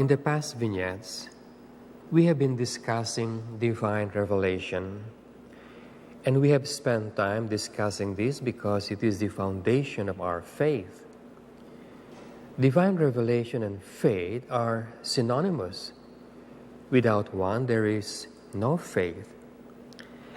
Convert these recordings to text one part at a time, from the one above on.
In the past vignettes, we have been discussing divine revelation, and we have spent time discussing this because it is the foundation of our faith. Divine revelation and faith are synonymous. Without one, there is no faith.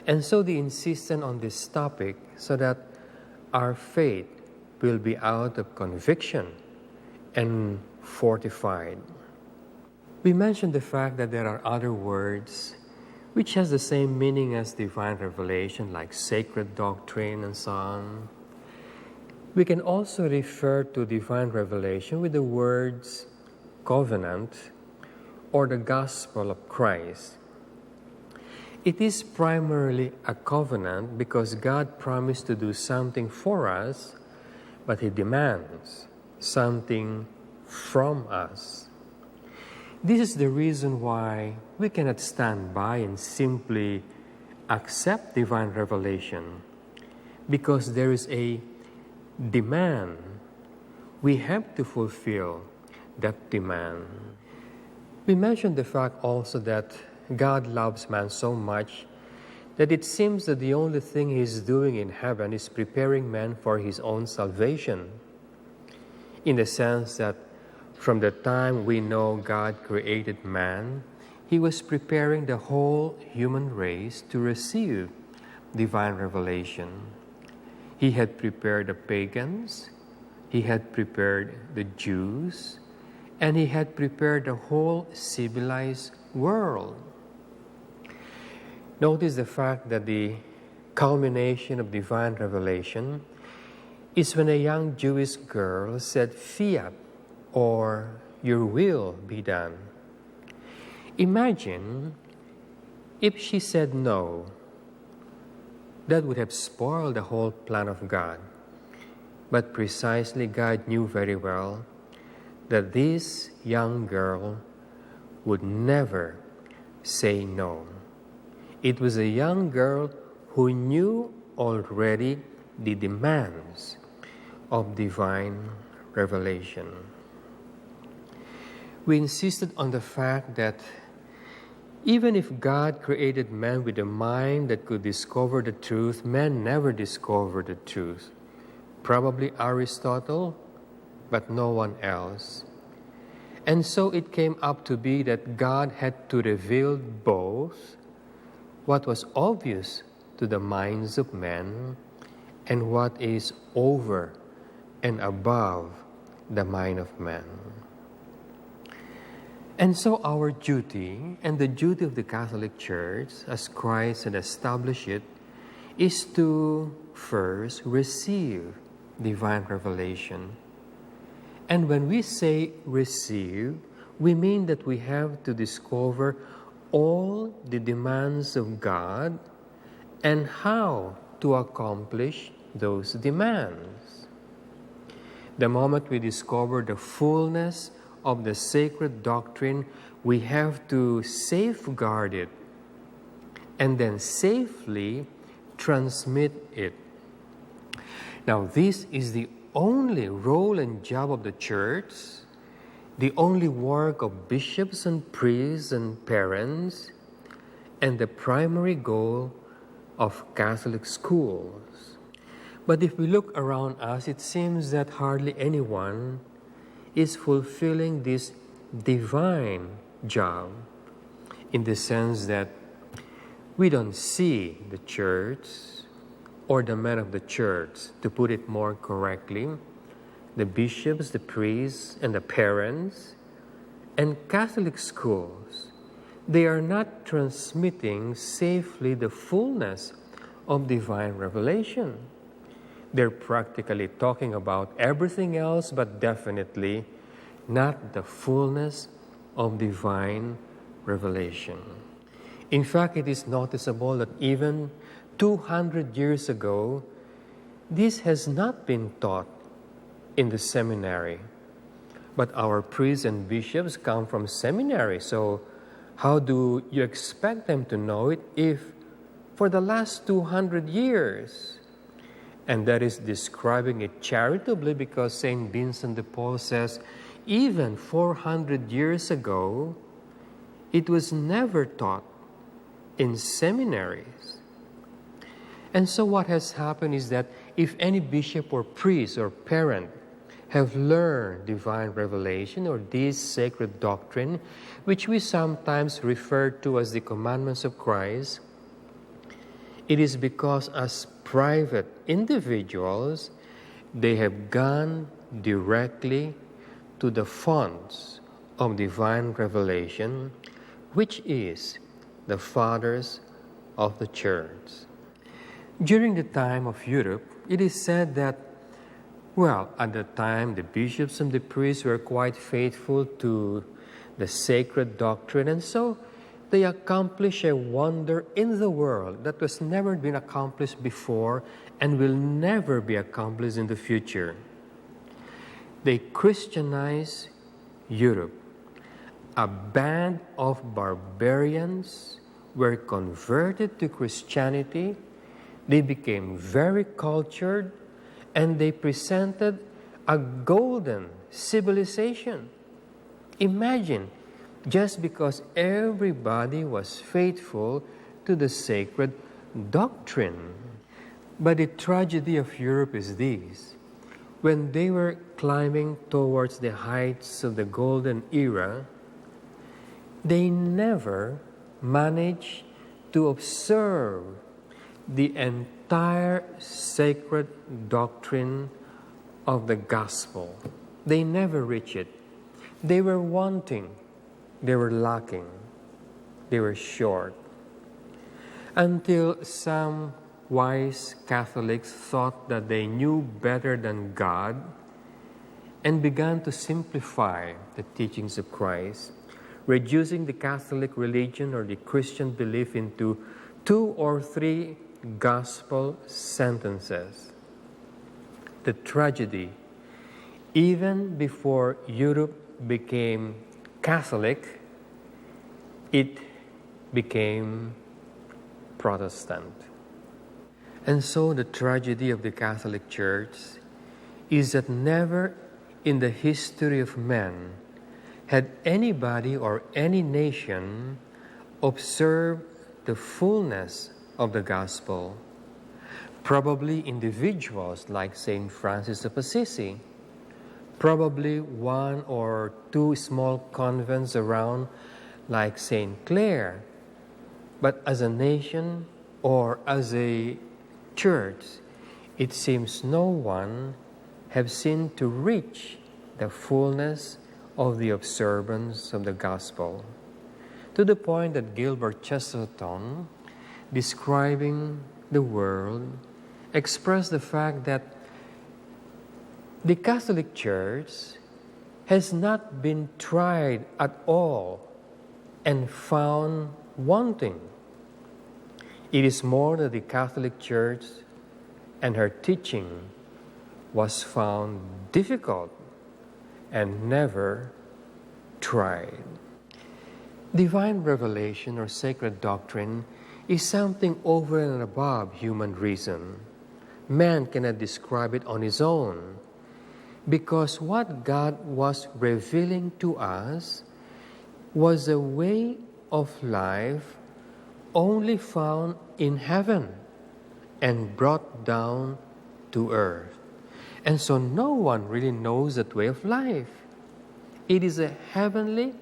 And so the insistence on this topic so that our faith will be out of conviction and fortified. We mentioned the fact that there are other words which has the same meaning as divine revelation, like sacred doctrine and so on. We can also refer to divine revelation with the words covenant or the gospel of Christ. It is primarily a covenant because God promised to do something for us, but He demands something from us. This is the reason why we cannot stand by and simply accept divine revelation, because there is a demand. We have to fulfill that demand. We mentioned the fact also that God loves man so much that it seems that the only thing He's doing in heaven is preparing man for His own salvation, in the sense that from the time we know God created man, He was preparing the whole human race to receive divine revelation. He had prepared the pagans, He had prepared the Jews, and He had prepared the whole civilized world. Notice the fact that the culmination of divine revelation is when a young Jewish girl said, "Fiat," or "Your will be done." Imagine if she said no. That would have spoiled the whole plan of God. But precisely God knew very well that this young girl would never say no. It was a young girl who knew already the demands of divine revelation. We insisted on the fact that even if God created man with a mind that could discover the truth, man never discovered the truth. Probably Aristotle, but no one else. And so it came up to be that God had to reveal both what was obvious to the minds of men and what is over and above the mind of man. And so our duty, and the duty of the Catholic Church, as Christ had established it, is to first receive divine revelation. And when we say receive, we mean that we have to discover all the demands of God and how to accomplish those demands. The moment we discover the fullness of the sacred doctrine, we have to safeguard it and then safely transmit it. Now, this is the only role and job of the Church, the only work of bishops and priests and parents, and the primary goal of Catholic schools. But if we look around us, it seems that hardly anyone is fulfilling this divine job, in the sense that we don't see the Church or the men of the Church, to put it more correctly, the bishops, the priests, and the parents, and Catholic schools. They are not transmitting safely the fullness of divine revelation. They're practically talking about everything else, but definitely not the fullness of divine revelation. In fact, it is noticeable that even 200 years ago, this has not been taught in the seminary. But our priests and bishops come from seminary, so how do you expect them to know it if for the last 200 years? And that is describing it charitably, because St. Vincent de Paul says, even 400 years ago, it was never taught in seminaries. And so what has happened is that if any bishop or priest or parent have learned divine revelation or this sacred doctrine, which we sometimes refer to as the commandments of Christ, it is because as private individuals, they have gone directly to the fonts of divine revelation, which is the fathers of the church. During the time of Europe, it is said that, well, at the time, the bishops and the priests were quite faithful to the sacred doctrine, and so they accomplished a wonder in the world that was never been accomplished before and will never be accomplished in the future. They Christianized Europe. A band of barbarians were converted to Christianity. They became very cultured, and they presented a golden civilization. Imagine, just because everybody was faithful to the sacred doctrine. But the tragedy of Europe is this. When they were climbing towards the heights of the golden era, they never managed to observe the entire sacred doctrine of the gospel. They never reached it. They were wanting. They were lacking. They were short. Until some wise Catholics thought that they knew better than God and began to simplify the teachings of Christ, reducing the Catholic religion or the Christian belief into 2 or 3 gospel sentences. The tragedy, even before Europe became Catholic, it became Protestant. And so the tragedy of the Catholic Church is that never in the history of man had anybody or any nation observed the fullness of the gospel. Probably individuals like St. Francis of Assisi, probably 1 or 2 small convents around like St. Clare. But as a nation or as a church, it seems no one have seen to reach the fullness of the observance of the gospel. To the point that Gilbert Chesterton, describing the world, expressed the fact that the Catholic Church has not been tried at all and found wanting. It is more that the Catholic Church and her teaching was found difficult and never tried. Divine revelation or sacred doctrine is something over and above human reason. Man cannot describe it on his own, because what God was revealing to us was a way of life only found in heaven and brought down to earth. And so no one really knows that way of life. It is a heavenly,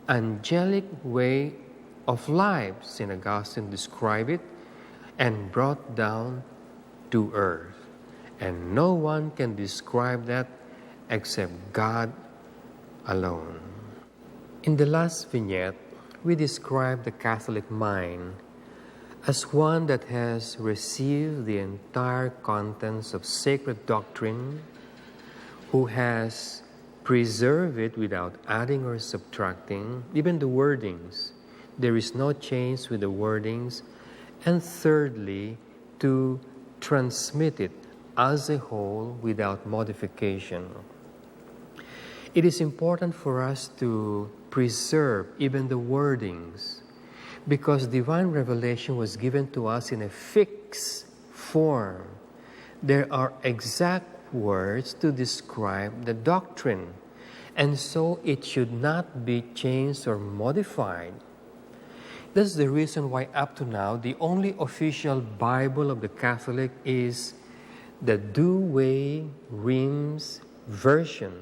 angelic way of life, St. Augustine described it, and brought down to earth. And no one can describe that except God alone. In the last vignette, we describe the Catholic mind as one that has received the entire contents of sacred doctrine, who has preserved it without adding or subtracting, even the wordings. There is no change with the wordings. And thirdly, to transmit it as a whole without modification. It is important for us to preserve even the wordings, because divine revelation was given to us in a fixed form. There are exact words to describe the doctrine, and so it should not be changed or modified. That's the reason why up to now the only official Bible of the Catholic is the Douay-Rheims version,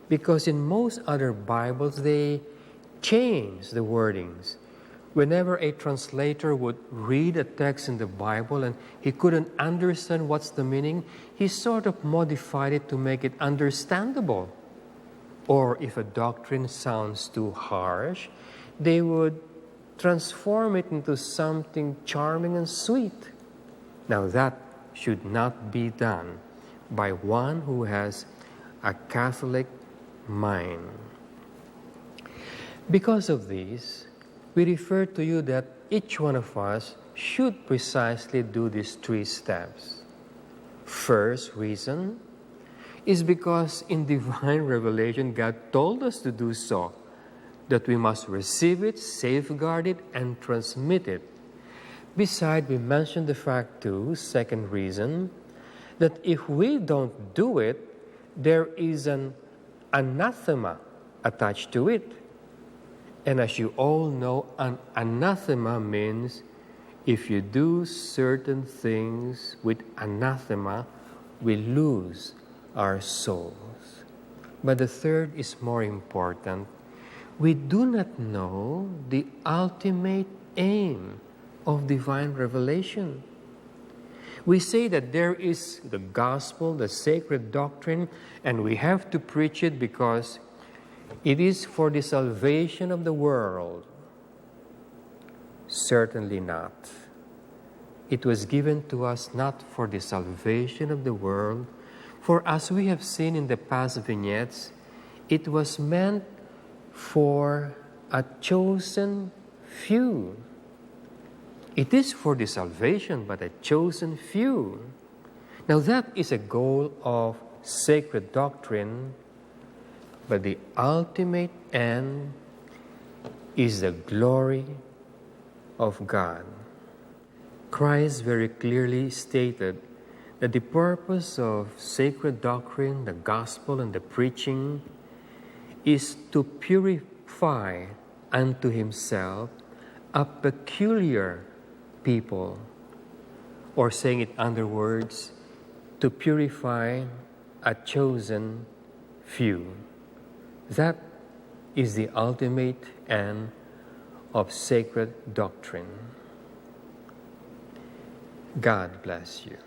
because in most other Bibles they change the wordings. Whenever a translator would read a text in the Bible and he couldn't understand what's the meaning, he sort of modified it to make it understandable. Or if a doctrine sounds too harsh, they would transform it into something charming and sweet. Now that should not be done by one who has a Catholic mind. Because of this, we refer to you that each one of us should precisely do these 3 steps. First reason is because in divine revelation, God told us to do so, that we must receive it, safeguard it, and transmit it. Besides, we mentioned the fact too, second reason, that if we don't do it, there is an anathema attached to it. And as you all know, an anathema means if you do certain things with anathema, we lose our souls. But the third is more important. We do not know the ultimate aim of divine revelation. We say that there is the gospel, the sacred doctrine, and we have to preach it because it is for the salvation of the world. Certainly not. It was given to us not for the salvation of the world, for as we have seen in the past vignettes, it was meant for a chosen few. It is for the salvation, but a chosen few. Now that is a goal of sacred doctrine, but the ultimate end is the glory of God. Christ very clearly stated that the purpose of sacred doctrine, the gospel, and the preaching is to purify unto himself a peculiar people, or saying it in other words, to purify a chosen few. That is the ultimate end of sacred doctrine. God bless you.